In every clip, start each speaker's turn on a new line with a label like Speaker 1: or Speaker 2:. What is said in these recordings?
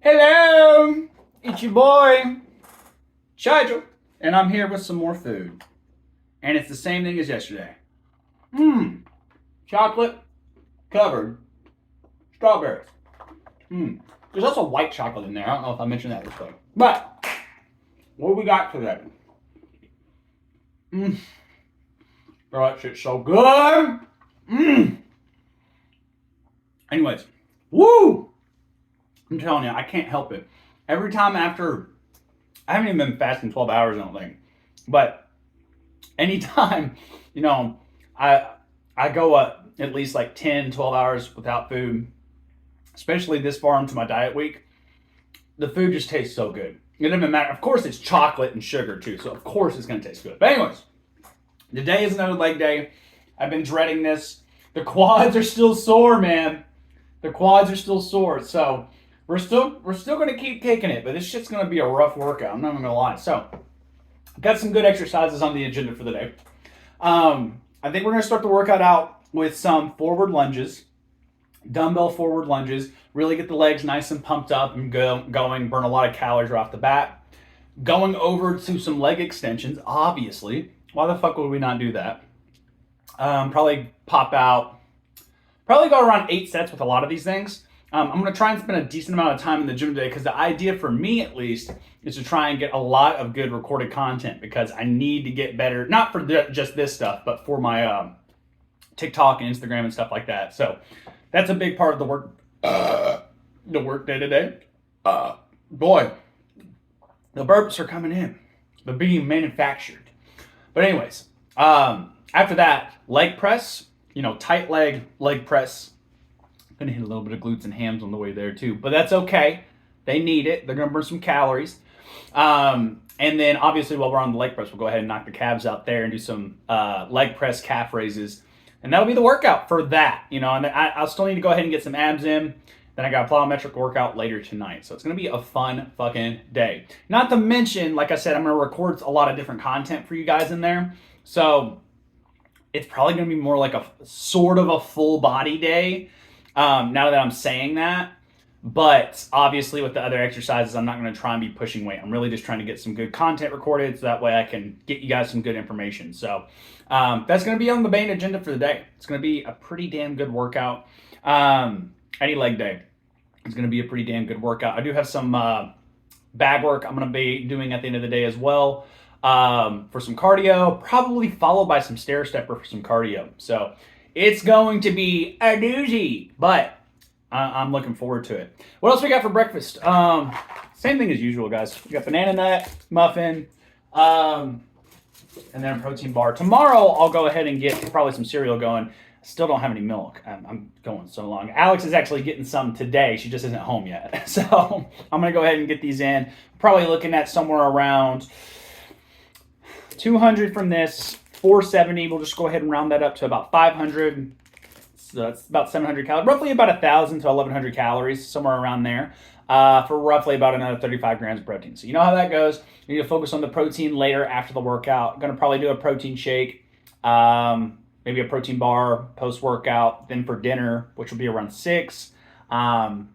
Speaker 1: Hello, it's your boy, Chigel, and I'm here with some more food. And it's the same thing as yesterday. Chocolate covered strawberries. There's also white chocolate in there. I don't know if I mentioned that before. But, what we got today? Bro, that shit's so good. Anyways, woo! I'm telling you, I can't help it. Every time after, I haven't even been fasting 12 hours, I don't think. But anytime, I go at least like 10, 12 hours without food, especially this far into my diet week, the food just tastes so good. It doesn't matter. Of course, it's chocolate and sugar too, so of course it's going to taste good. But anyways, today is another leg day. I've been dreading this. The quads are still sore, man. The quads are still sore, so we're still going to keep kicking it, but this shit's going to be a rough workout. I'm not even going to lie. So, got some good exercises on the agenda for the day. I think we're going to start the workout out with some forward lunges, dumbbell forward lunges. Really get the legs nice and pumped up and going. Burn a lot of calories right off the bat. Going over to some leg extensions, obviously. Why the fuck would we not do that? Probably go around 8 sets with a lot of these things. I'm going to try and spend a decent amount of time in the gym today because the idea for me, at least, is to try and get a lot of good recorded content because I need to get better, not for just this stuff, but for my TikTok and Instagram and stuff like that. So that's a big part of the work day today. Boy, the burps are coming in. They're being manufactured. But anyways, after that, leg press, tight leg press. Gonna hit a little bit of glutes and hams on the way there too, but that's okay. They need it. They're gonna burn some calories. And then obviously while we're on the leg press, we'll go ahead and knock the calves out there and do some leg press calf raises. And that'll be the workout for that, and I'll still need to go ahead and get some abs in. Then I got a plyometric workout later tonight. So it's gonna be a fun fucking day. Not to mention, like I said, I'm gonna record a lot of different content for you guys in there. So it's probably gonna be more like a sort of a full body day. Now that I'm saying that, but obviously with the other exercises, I'm not going to try and be pushing weight. I'm really just trying to get some good content recorded so that way I can get you guys some good information. So that's going to be on the main agenda for the day. It's going to be a pretty damn good workout. Any leg day, it's going to be a pretty damn good workout. I do have some bag work I'm going to be doing at the end of the day as well for some cardio, probably followed by some stair stepper for some cardio. So it's going to be a doozy, but I'm looking forward to it. What else we got for breakfast? Same thing as usual, guys. We got banana nut, muffin, and then a protein bar. Tomorrow, I'll go ahead and get probably some cereal going. I still don't have any milk. I'm going so long. Alex is actually getting some today. She just isn't home yet. So I'm going to go ahead and get these in. Probably looking at somewhere around 200 from this. 470, we'll just go ahead and round that up to about 500. So that's about 700 calories, roughly about 1,000 to 1,100 calories, somewhere around there, for roughly about another 35 grams of protein. So you know how that goes. You need to focus on the protein later after the workout. I'm going to probably do a protein shake, maybe a protein bar post-workout. Then for dinner, which will be around 6, I'm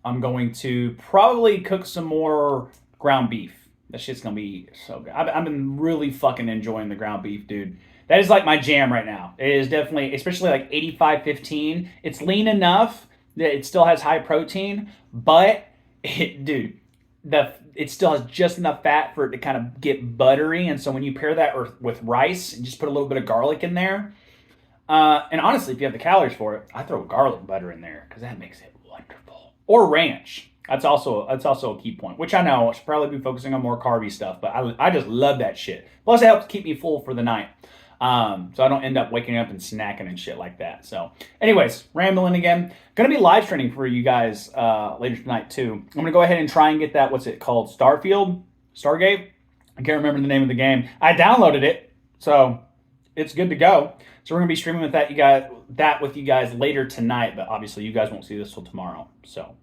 Speaker 1: going to probably cook some more ground beef. That shit's gonna be so good. I've been really fucking enjoying the ground beef, dude. That is like my jam right now. It is definitely, especially like 85-15. It's lean enough that it still has high protein, but it still has just enough fat for it to kind of get buttery. And so when you pair that with rice and just put a little bit of garlic in there, and honestly, if you have the calories for it, I throw garlic butter in there because that makes it wonderful. Or ranch. That's also a key point, which I know I should probably be focusing on more carby stuff, but I just love that shit. Plus, it helps keep me full for the night, so I don't end up waking up and snacking and shit like that. So, anyways, rambling again. Gonna be live streaming for you guys later tonight too. I'm gonna go ahead and try and get that. What's it called? Stargate? I can't remember the name of the game. I downloaded it, so it's good to go. So we're gonna be streaming with with you guys later tonight, but obviously you guys won't see this till tomorrow. So.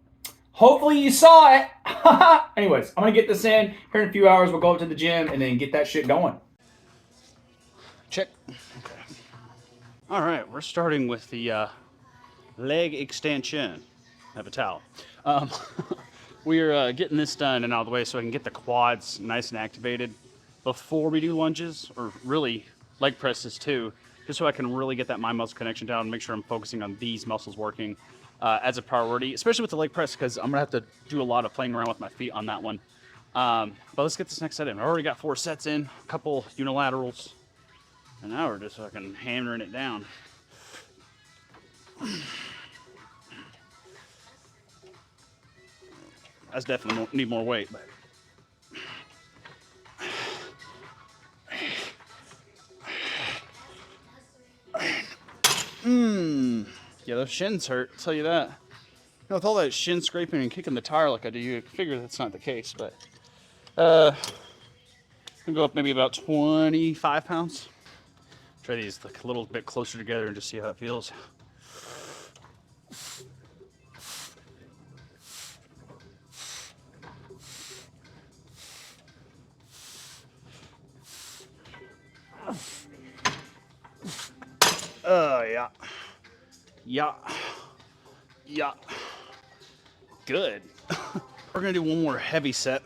Speaker 1: Hopefully you saw it. Anyways, I'm going to get this in. Here in a few hours, we'll go up to the gym and then get that shit going. Check. Okay. All right, we're starting with the leg extension. I have a towel. we're getting this done and out of the way so I can get the quads nice and activated before we do lunges, or really leg presses too, just so I can really get that mind muscle connection down and make sure I'm focusing on these muscles working as a priority, especially with the leg press, because I'm gonna have to do a lot of playing around with my feet on that one. But let's get this next set in. I already got 4 sets in, a couple unilaterals, and now we're just fucking hammering it down. That's definitely need more weight, but yeah, those shins hurt, I'll tell you that. You know, with all that shin scraping and kicking the tire like I do, you figure that's not the case, but I'm gonna go up maybe about 25 pounds. Try these like a little bit closer together and just see how it feels. Yeah. Yeah. Yeah. Good. We're gonna do one more heavy set,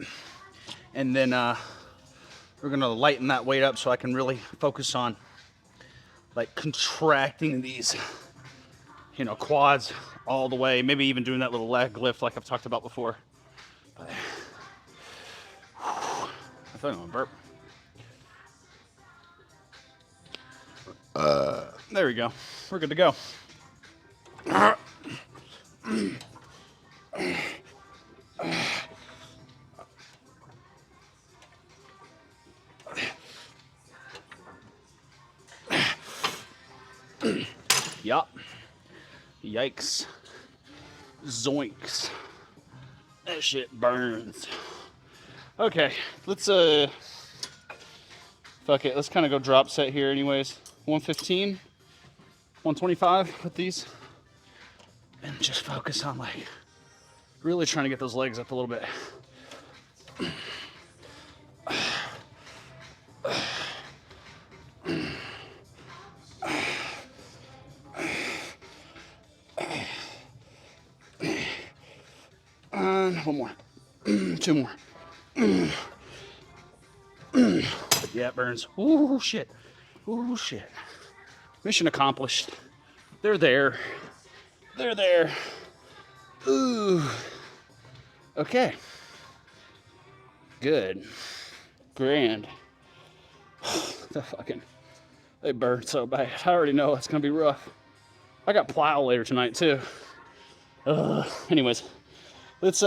Speaker 1: and then we're gonna lighten that weight up so I can really focus on like contracting these, you know, quads all the way. Maybe even doing that little leg lift like I've talked about before. But, I feel like I'm gonna burp. There we go. We're good to go. Yup. Yikes. Zoinks. That shit burns. Okay, let's fuck it. Let's kind of go drop set here anyways. 115, 125 with these. And just focus on like really trying to get those legs up a little bit. One more. 2 more. Yeah, it burns. Ooh, shit. Ooh, shit. Mission accomplished. They're there. They're there. Ooh. Okay. Good. Grand. They burn so bad. I already know it's gonna be rough. I got plow later tonight too. Anyways, let's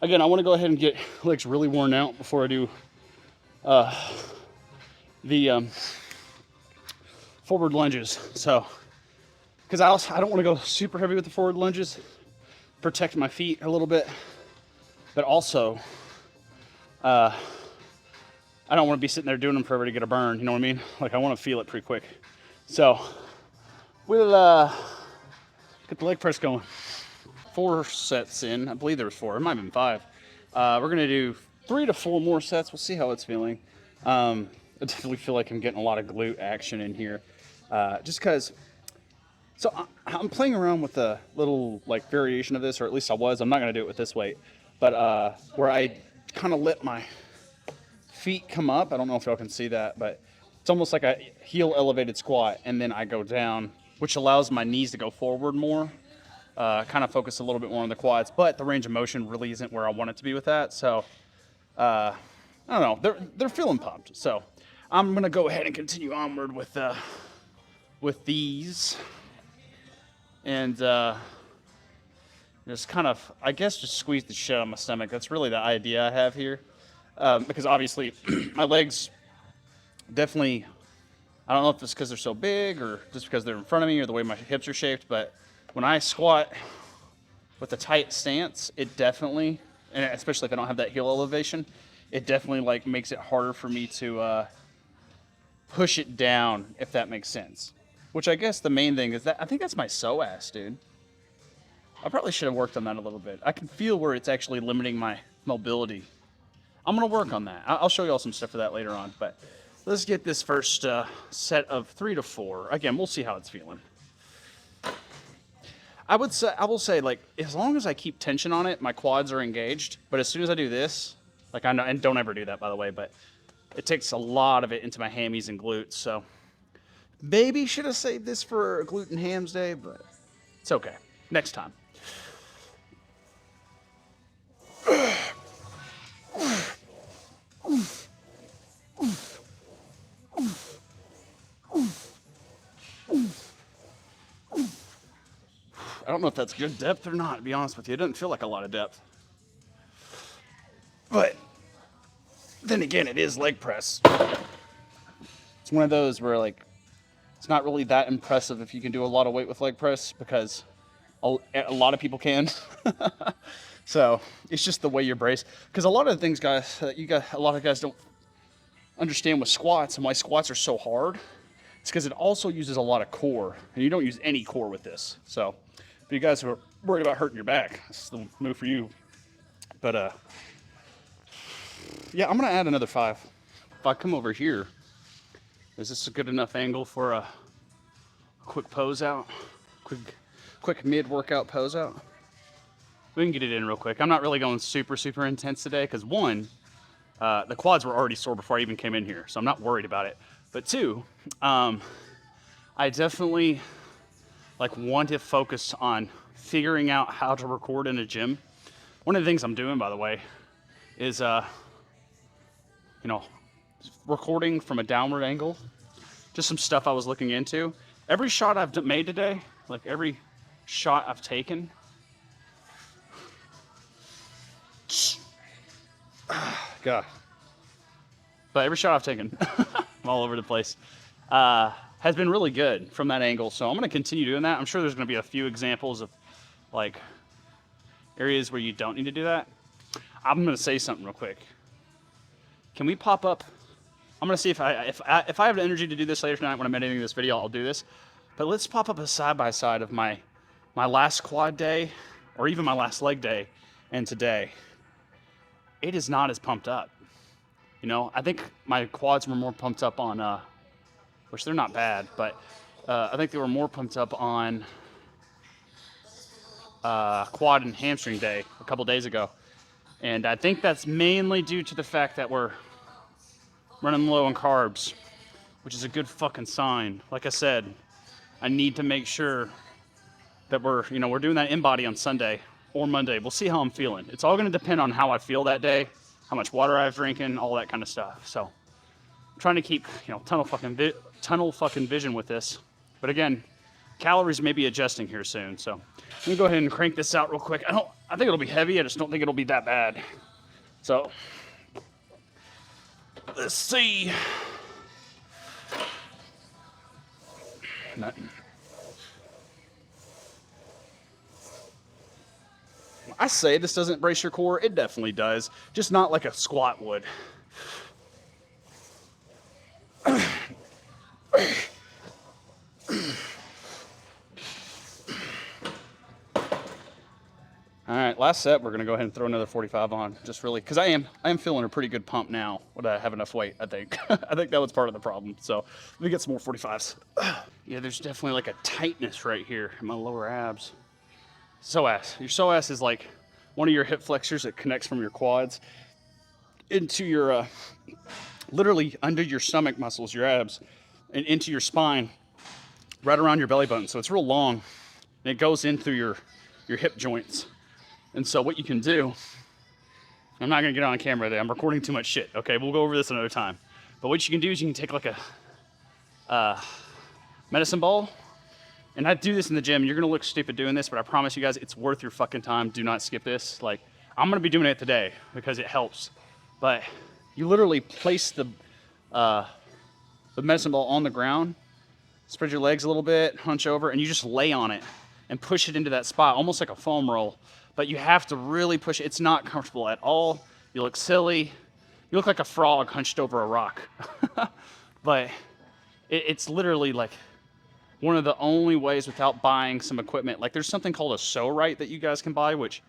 Speaker 1: again, I want to go ahead and get legs really worn out before I do the forward lunges. So, because I don't want to go super heavy with the forward lunges, protect my feet a little bit, but also I don't want to be sitting there doing them forever to get a burn. You know what I mean? Like I want to feel it pretty quick. So we'll get the leg press going. 4 sets in. I believe there was 4. It might have been 5. We're gonna do 3 to 4 more sets. We'll see how it's feeling. I definitely feel like I'm getting a lot of glute action in here, just because. So I'm playing around with a little like variation of this, or at least I was. I'm not gonna do it with this weight, but where I kind of let my feet come up. I don't know if y'all can see that, but it's almost like a heel elevated squat, and then I go down, which allows my knees to go forward more. Kind of focus a little bit more on the quads, but the range of motion really isn't where I want it to be with that. So I don't know. They're feeling pumped. So I'm gonna go ahead and continue onward with these, and just kind of, I guess, just squeeze the shit out of my stomach. That's really the idea I have here, because obviously my legs definitely. I don't know if it's because they're so big or just because they're in front of me or the way my hips are shaped, but when I squat with a tight stance, it definitely, and especially if I don't have that heel elevation, it definitely like makes it harder for me to push it down, if that makes sense. Which I guess the main thing is that I think that's my psoas, dude. I probably should have worked on that a little bit. I can feel where it's actually limiting my mobility. I'm gonna work on that. I'll show y'all some stuff for that later on, but let's get this first set of 3 to 4. Again, we'll see how it's feeling. I will say, like, as long as I keep tension on it, my quads are engaged. But as soon as I do this, like, I know, and don't ever do that, by the way, but it takes a lot of it into my hammies and glutes. So maybe should have saved this for glute and hams day, but it's okay. Next time. I don't know if that's good depth or not, to be honest with you. It doesn't feel like a lot of depth. But then again, it is leg press. It's one of those where, like, it's not really that impressive if you can do a lot of weight with leg press, because a lot of people can. So it's just the way you're braced. Because a lot of the things, guys, a lot of guys don't understand with squats and why squats are so hard. It's because it also uses a lot of core, and you don't use any core with this. So, if you guys are worried about hurting your back, this is the move for you. But yeah, I'm gonna add another 5. If I come over here, is this a good enough angle for a quick pose out? Quick mid-workout pose out? We can get it in real quick. I'm not really going super intense today, because one, the quads were already sore before I even came in here, so I'm not worried about it. But two, I definitely want to focus on figuring out how to record in a gym. One of the things I'm doing, by the way, is recording from a downward angle. Just some stuff I was looking into. Every shot I've made today, like every shot I've taken, God. But every shot I've taken, I'm all over the place, has been really good from that angle. So I'm going to continue doing that. I'm sure there's going to be a few examples of like areas where you don't need to do that. I'm going to say something real quick. Can we pop up? I'm going to see if I have the energy to do this later tonight when I'm editing this video, I'll do this. But let's pop up a side-by-side of my last quad day, or even my last leg day, and today. It is not as pumped up. I think my quads were more pumped up on, which they're not bad, but I think they were more pumped up on quad and hamstring day a couple days ago. And I think that's mainly due to the fact that we're running low on carbs, which is a good fucking sign. Like I said, I need to make sure that we're doing that in-body on Sunday or Monday. We'll see how I'm feeling. It's all going to depend on how I feel that day, how much water I've drinking, all that kind of stuff. So I'm trying to keep, tunnel fucking vision with this. But again, calories may be adjusting here soon. So let me go ahead and crank this out real quick. I think it'll be heavy. I just don't think it'll be that bad. So let's see. Nothing. I say this doesn't brace your core. It definitely does. Just not like a squat would. All right, last set, we're gonna go ahead and throw another 45 on, just really, because I am feeling a pretty good pump now when I have enough weight, I think. I think that was part of the problem. So let me get some more 45s. Yeah, there's definitely like a tightness right here in my lower abs. Psoas. Your psoas is like one of your hip flexors that connects from your quads into your, literally under your stomach muscles, your abs, and into your spine, right around your belly button. So it's real long, and it goes in through your hip joints. And so what you can do, I'm not gonna get on camera today, I'm recording too much shit, okay? We'll go over this another time. But what you can do is you can take like a medicine ball, and I do this in the gym. You're gonna look stupid doing this, but I promise you guys, it's worth your fucking time. Do not skip this. Like, I'm gonna be doing it today because it helps. But you literally place the medicine ball on the ground, spread your legs a little bit, hunch over, and you just lay on it and push it into that spot, almost like a foam roll. But you have to really push it. It's not comfortable at all. You look silly. You look like a frog hunched over a rock. But it's literally like one of the only ways without buying some equipment. Like, there's something called a Right that you guys can buy, which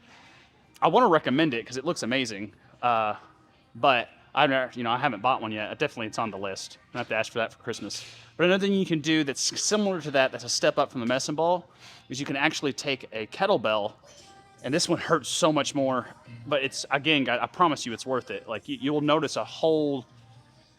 Speaker 1: I want to recommend it because it looks amazing. But I've never, you know, I haven't bought one yet. Definitely, it's on the list. I have to ask for that for Christmas. But another thing you can do that's similar to that, that's a step up from the medicine ball, is you can actually take a kettlebell, and this one hurts so much more, but it's, again, I promise you, it's worth it. Like, you will notice a whole.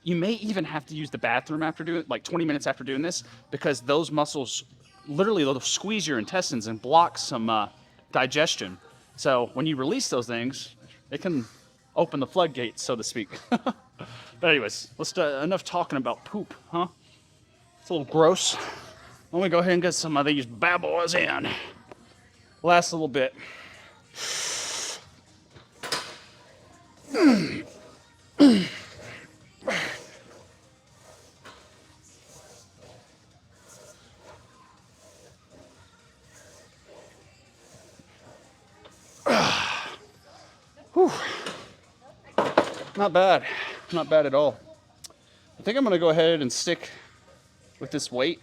Speaker 1: You may even have to use the bathroom after doing it, like 20 minutes after doing this, because those muscles literally they'll squeeze your intestines and block some digestion. So when you release those things, it can open the floodgates, so to speak. But anyways, let's enough talking about poop, huh? It's a little gross. Let me go ahead and get some of these bad boys in. Last little bit. Whew. Not bad. Not bad at all. I think I'm going to go ahead and stick with this weight.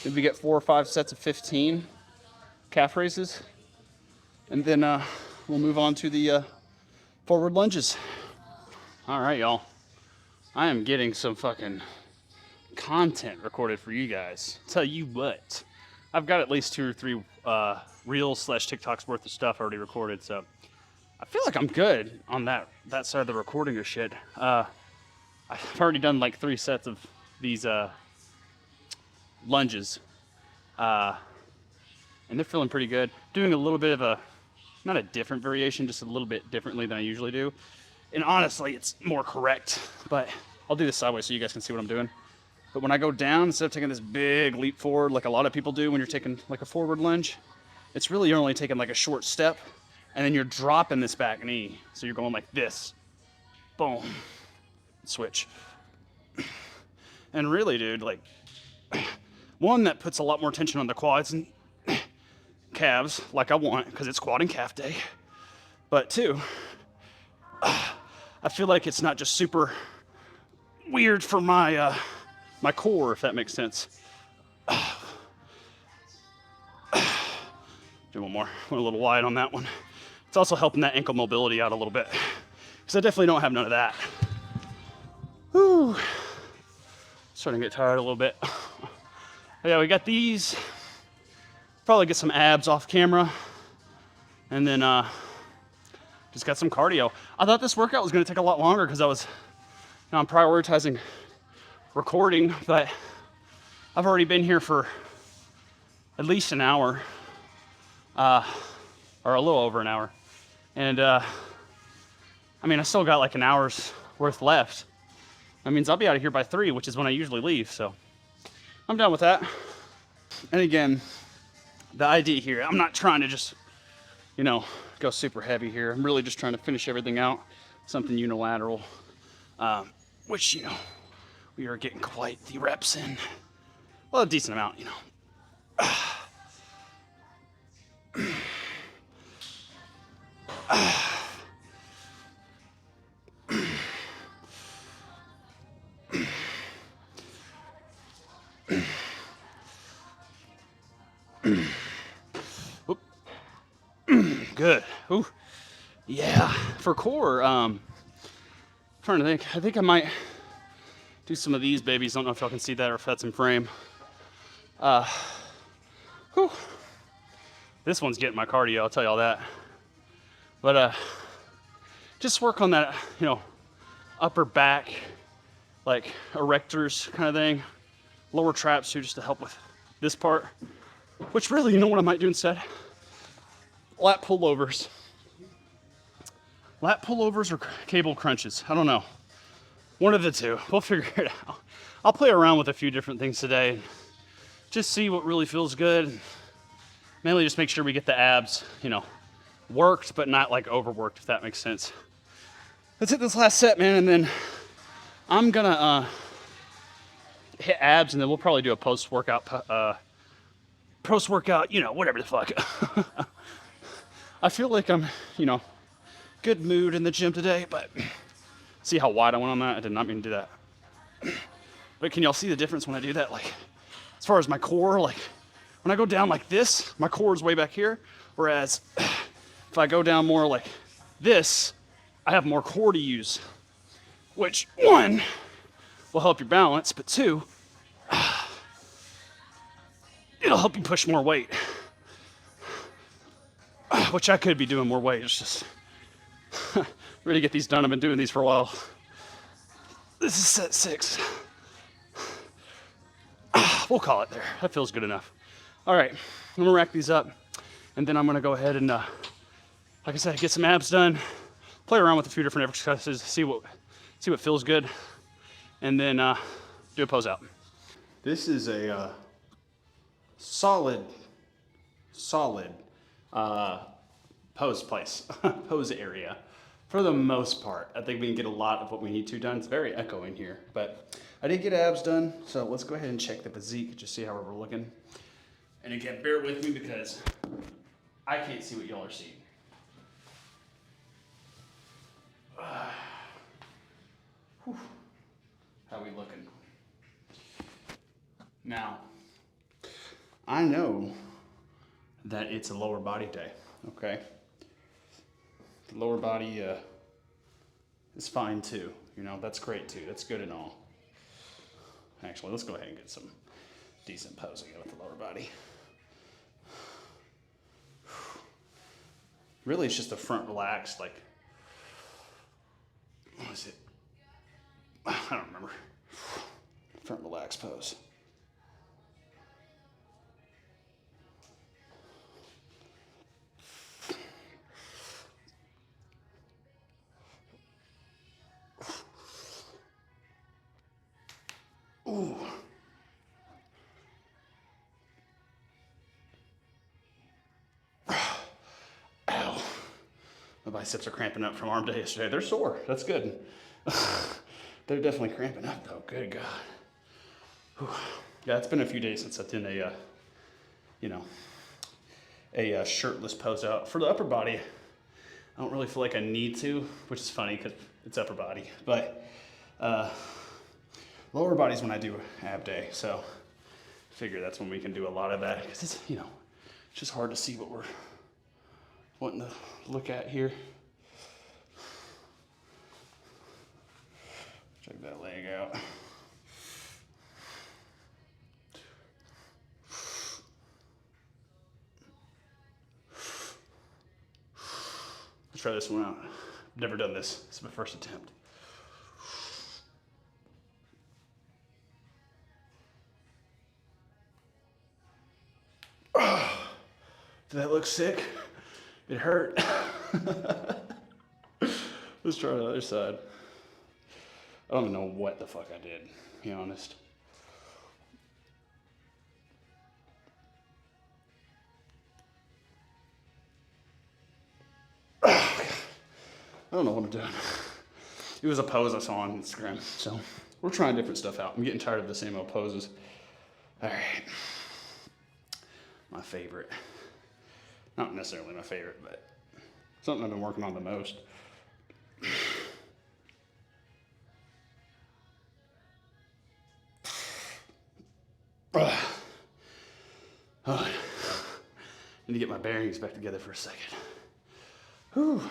Speaker 1: Maybe get 4 or 5 sets of 15 calf raises. And then we'll move on to the forward lunges. All right, y'all. I am getting some fucking content recorded for you guys. Tell you what. I've got at least 2 or 3 reels / TikToks worth of stuff already recorded, so I feel like I'm good on that side of the recording of shit. I've already done like 3 sets of these lunges, and they're feeling pretty good. Doing a little bit of a, not a different variation, just a little bit differently than I usually do. And honestly, it's more correct, but I'll do this sideways so you guys can see what I'm doing. But when I go down, instead of taking this big leap forward like a lot of people do when you're taking like a forward lunge, it's really you're only taking like a short step, and then you're dropping this back knee. So you're going like this. Boom. Switch. And really, dude, like, one, that puts a lot more tension on the quads and calves, like I want, because it's quad and calf day. But 2, I feel like it's not just super weird for my my core, if that makes sense. Do one more. Went a little wide on that one. It's also helping that ankle mobility out a little bit, because I definitely don't have none of that. Whew. Starting to get tired a little bit. Yeah, we got these. Probably get some abs off camera, and then just got some cardio. I thought this workout was going to take a lot longer because I'm prioritizing recording, but I've already been here for at least an hour, or a little over an hour. And I mean, I still got like an hour's worth left. That means I'll be out of here by 3, which is when I usually leave. So I'm done with that. And again, the idea here, I'm not trying to just, you know, go super heavy here. I'm really just trying to finish everything out, something unilateral, which, you know, we are getting quite the reps in. Well, a decent amount, you know. Good. Ooh. Yeah. For core, trying to think. I think I might do some of these babies. Don't know if y'all can see that or if that's in frame. Whew. This one's getting my cardio, I'll tell y'all that. But just work on that, you know, upper back, like erectors kind of thing. Lower traps too, just to help with this part. Which really, you know what I might do instead? Lat pullovers. Lat pullovers or cable crunches. I don't know. One of the two. We'll figure it out. I'll play around with a few different things today. Just see what really feels good. Mainly just make sure we get the abs, you know, worked, but not like overworked, if that makes sense. Let's hit this last set, man, and then I'm gonna hit abs, and then we'll probably do a post-workout, you know, whatever the fuck. I feel like I'm, you know, good mood in the gym today, but see how wide I went on that? I did not mean to do that. But can y'all see the difference when I do that? Like, as far as my core, like, when I go down like this, my core is way back here, whereas if I go down more like this, I have more core to use.
Speaker 2: which one will help your balance, but two, it'll help you push more weight, which I could be doing more weight. It's just ready to get these done. I've been doing these for a while. This is set 6. We'll call it there. That feels good enough. All right, I'm gonna rack these up, and then I'm gonna go ahead and, like I said, get some abs done, play around with a few different exercises, see what feels good, and then do a pose out. This is a solid pose place, pose area. For the most part, I think we can get a lot of what we need to done. It's very echoing here, but I did get abs done, so let's go ahead and check the physique, just see how we're looking. And again, bear with me because I can't see what y'all are seeing. How we looking? Now, I know that it's a lower body day, okay? The lower body is fine too. You know, that's great too. That's good and all. Actually, let's go ahead and get some decent posing with the lower body. Really, it's just a front relaxed, like, what is it? I don't remember. Front relaxed pose. Ooh. Ow. My biceps are cramping up from arm day yesterday. They're sore. That's good. They're definitely cramping up though. Good God. Whew. Yeah, it's been a few days since I've done a shirtless pose out. For the upper body, I don't really feel like I need to, which is funny because it's upper body. But lower body's when I do ab day. So I figure that's when we can do a lot of that because it's, it's just hard to see what we're wanting to look at here. Check that leg out. Let's try this one out. I've never done this. This is my first attempt. Did that look sick? It hurt. Let's try the other side. I don't even know what the fuck I did, to be honest. I don't know what I'm doing. It was a pose I saw on Instagram, so we're trying different stuff out. I'm getting tired of the same old poses. All right. My favorite. Not necessarily my favorite, but something I've been working on the most. Oh, need to get my bearings back together for a second. Whew.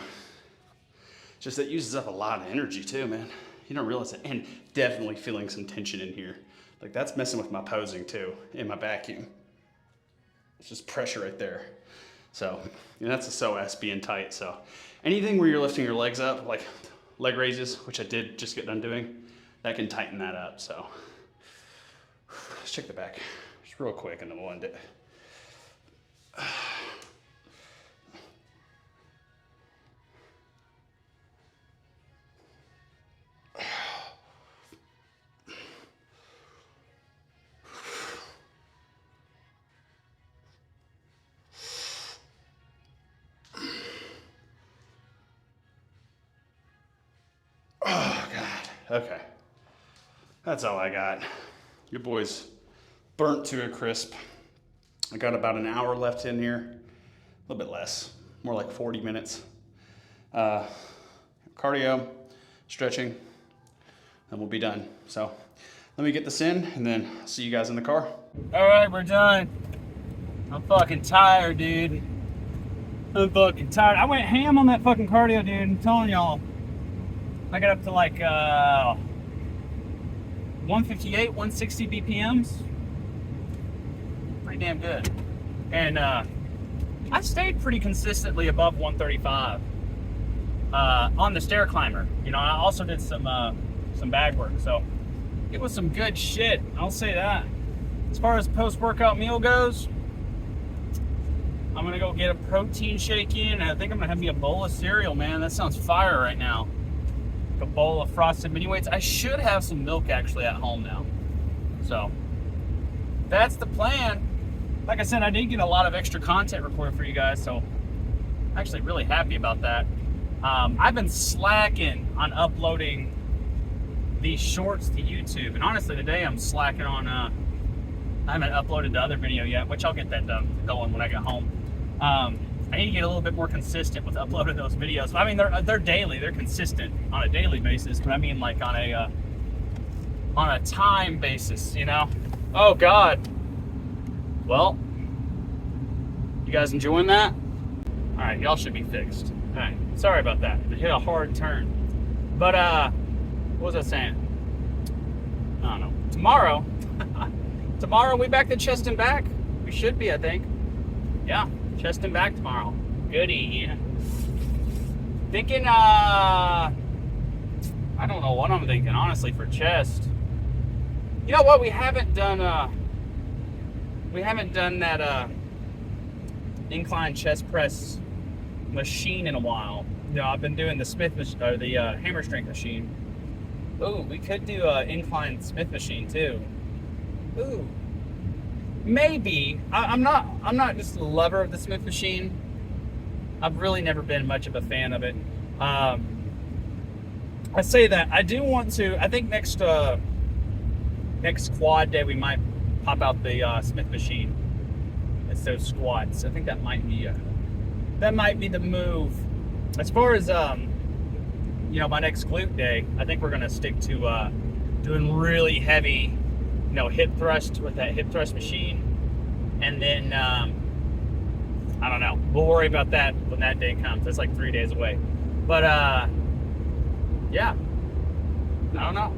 Speaker 2: Just that uses up a lot of energy too, man. You don't realize it. And definitely feeling some tension in here. Like that's messing with my posing too, in my vacuum. It's just pressure right there. So, that's the psoas being tight. So anything where you're lifting your legs up, like leg raises, which I did just get done doing, that can tighten that up. So let's check the back just real quick and then we'll end it. Oh, God. Okay. That's all I got. Your boy's burnt to a crisp. I got about an hour left in here. A little bit less. More like 40 minutes. Cardio, stretching, and we'll be done. So let me get this in, and then I'll see you guys in the car.
Speaker 3: All right, we're done. I'm fucking tired, dude. I'm fucking tired. I went ham on that fucking cardio, dude. I'm telling y'all. I got up to like 158, 160 BPMs. Pretty damn good. And I stayed pretty consistently above 135 on the stair climber. You know, I also did some bag work, so it was some good shit. I'll say that. As far as post-workout meal goes, I'm gonna go get a protein shake in, and I think I'm gonna have me a bowl of cereal, man. That sounds fire right now. A bowl of frosted mini wheats. I should have some milk actually at home now. So that's the plan. Like I said, I did get a lot of extra content recorded for you guys, so I'm actually really happy about that. I've been slacking on uploading these shorts to YouTube, and honestly today I'm slacking on I haven't uploaded the other video yet, which I'll get that going when I get home. I need to get a little bit more consistent with uploading those videos. I mean, they're daily, they're consistent on a daily basis, but I mean like on a time basis, you know? Oh God. Well, you guys enjoying that? All right, y'all should be fixed. All right, sorry about that. I hit a hard turn. But what was I saying? I don't know. Tomorrow we back to chest and back. We should be, I think. Yeah, chest and back tomorrow. Goody. Thinking, I don't know what I'm thinking, honestly, for chest. You know what? We haven't done that incline chest press machine in a while. You know, I've been doing the hammer strength machine. Ooh, we could do an incline Smith machine too. Ooh, maybe. I'm not just a lover of the Smith machine. I've really never been much of a fan of it. I say that I do want to. I think next quad day we might pop out the Smith machine. It's those squats. I think that might be the move. As far as you know, my next glute day, I think we're gonna stick to doing really heavy, you know, hip thrust with that hip thrust machine, and then I don't know. We'll worry about that when that day comes. That's like 3 days away. But yeah, I don't know.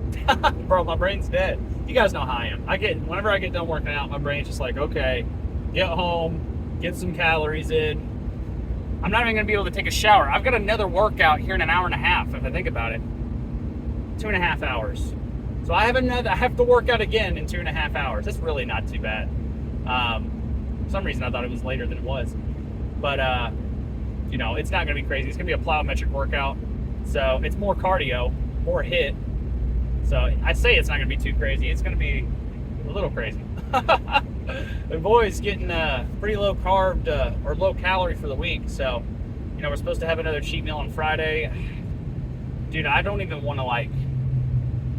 Speaker 3: Bro, my brain's dead. You guys know how I am. Whenever I get done working out, my brain's just like, okay, get home, get some calories in. I'm not even gonna be able to take a shower. I've got another workout here in an hour and a half, if I think about it. 2.5 hours. So I have to work out again in 2.5 hours. That's really not too bad. For some reason I thought it was later than it was. But you know, it's not gonna be crazy. It's gonna be a plyometric workout. So it's more cardio, more HIIT. So I say it's not gonna be too crazy. It's gonna be a little crazy. The boy's getting pretty low carb or low calorie for the week. So, you know, we're supposed to have another cheat meal on Friday. Dude, I don't even want to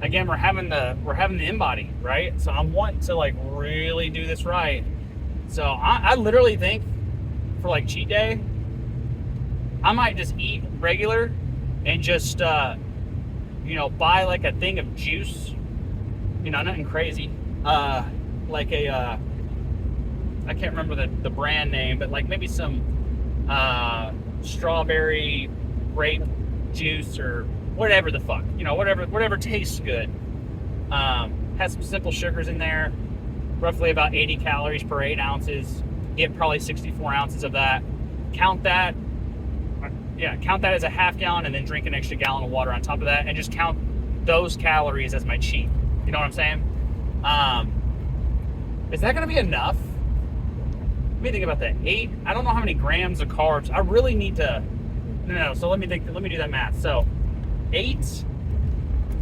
Speaker 3: again, we're having the in-body, right? So I'm wanting to really do this right. So I literally think for cheat day, I might just eat regular and just, you know, buy a thing of juice, you know, nothing crazy. I can't remember the brand name, but maybe some strawberry grape juice or whatever the fuck, you know, whatever tastes good. Has some simple sugars in there, roughly about 80 calories per 8 ounces. Get probably 64 ounces of that. Count that as a half gallon, and then drink an extra gallon of water on top of that, and just count those calories as my cheat. You know what I'm saying? Is that going to be enough? Let me think about that. 8. I don't know how many grams of carbs. I really need to. No. So let me do that math. So 8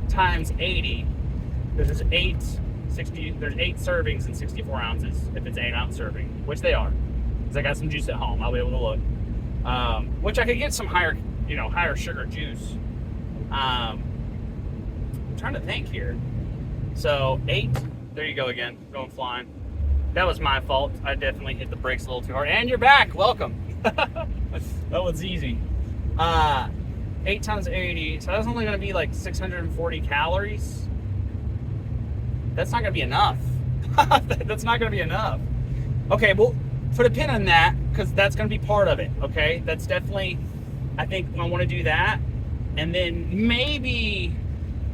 Speaker 3: times 80. There's 8 servings and 64 ounces if it's 8 ounce serving, which they are. Because I got some juice at home. I'll be able to look. Which I could get some higher sugar juice. I'm trying to think here. So 8. There you go again, going flying. That was my fault. I definitely hit the brakes a little too hard. And you're back. Welcome. That was easy. 8 times 80. So that's only going to be 640 calories. That's not going to be enough. That's not going to be enough. Okay, well, put a pin on that because that's going to be part of it. Okay, that's definitely. I think I want to do that. And then maybe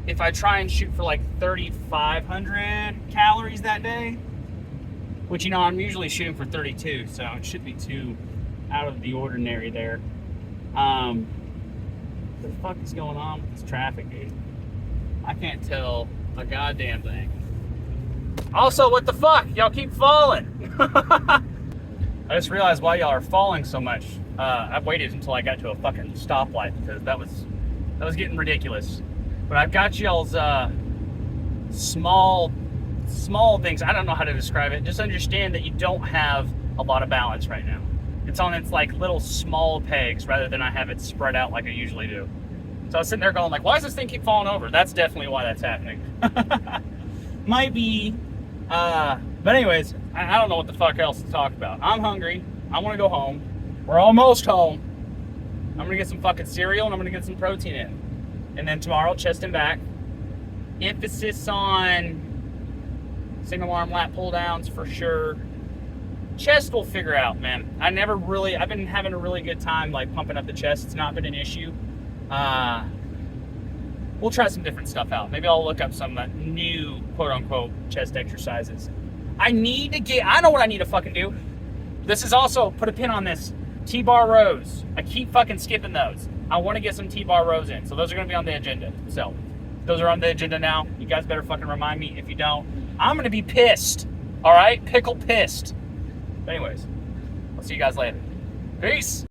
Speaker 3: if I try and shoot for like 3,500 calories that day, which, you know, I'm usually shooting for 32, so it should be too out of the ordinary there. What the fuck is going on with this traffic, dude? I can't tell a goddamn thing. Also, what the fuck? Y'all keep falling. I just realized why y'all are falling so much. I waited until I got to a fucking stoplight because that was getting ridiculous. But I've got y'all's small things. I don't know how to describe it. Just understand that you don't have a lot of balance right now. It's on its like little small pegs rather than I have it spread out like I usually do. So I was sitting there going like, why does this thing keep falling over? That's definitely why that's happening. Might be. But anyways, I don't know what the fuck else to talk about. I'm hungry. I want to go home. We're almost home. I'm going to get some fucking cereal and I'm going to get some protein in. And then tomorrow, chest and back. Emphasis on single arm lat pull downs for sure. Chest we'll figure out, man. I've been having a really good time like pumping up the chest. It's not been an issue. We'll try some different stuff out. Maybe I'll look up some new quote unquote chest exercises. I know what I need to fucking do. This is also, put a pin on this, T-bar rows. I keep fucking skipping those. I want to get some T-bar rows in. So those are going to be on the agenda. So those are on the agenda now. You guys better fucking remind me. If you don't, I'm going to be pissed. All right? Pickle pissed. But anyways, I'll see you guys later. Peace.